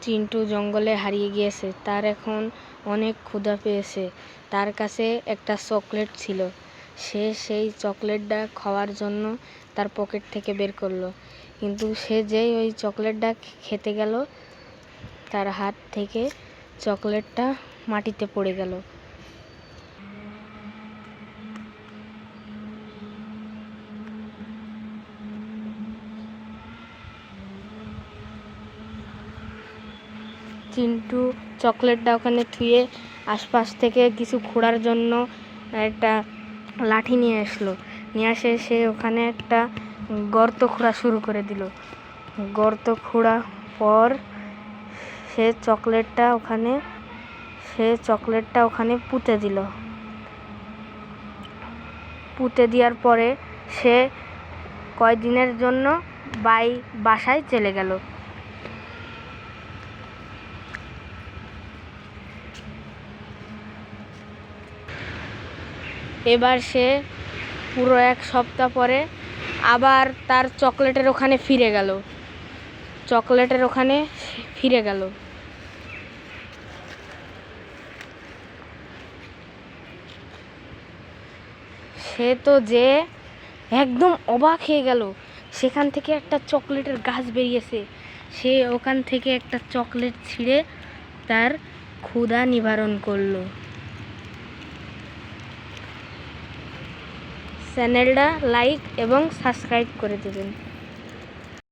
চিন্টু জঙ্গলে হারিয়ে গিয়েছে। তার এখন অনেক ক্ষুধা পেয়েছে। তার কাছে একটা চকলেট ছিল। সে সেই চকলেটটা খাওয়ার জন্য তার পকেট থেকে বের করলো, কিন্তু সে যেই ওই চকলেটটা খেতে গেল, তার হাত থেকে চকলেটটা মাটিতে পড়ে গেল। চিন্টু চকলেটটা ওখানে থুয়ে আশপাশ থেকে কিছু খোঁড়ার জন্য একটা লাঠি নিয়ে আসলো। নিয়ে আসে সে ওখানে একটা গর্ত খোঁড়া শুরু করে দিল। গর্ত খোঁড়া পর সে চকলেটটা ওখানে পুঁতে দিল। পুঁতে দেওয়ার পরে সে কয়দিনের জন্য বাসায় চলে গেল। এবার সে পুরো 1 সপ্তাহ পরে আবার তার চকলেটের ওখানে ফিরে গেল। সে তো যে একদম অবাক হয়ে গেল, সেখান থেকে একটা চকলেটের গাছ বেরিয়েছে। সে ওখান থেকে একটা চকলেট ছিঁড়ে তার ক্ষুধা নিবারণ করলো। চ্যানেলটা লাইক এবং সাবস্ক্রাইব করে দেবেন।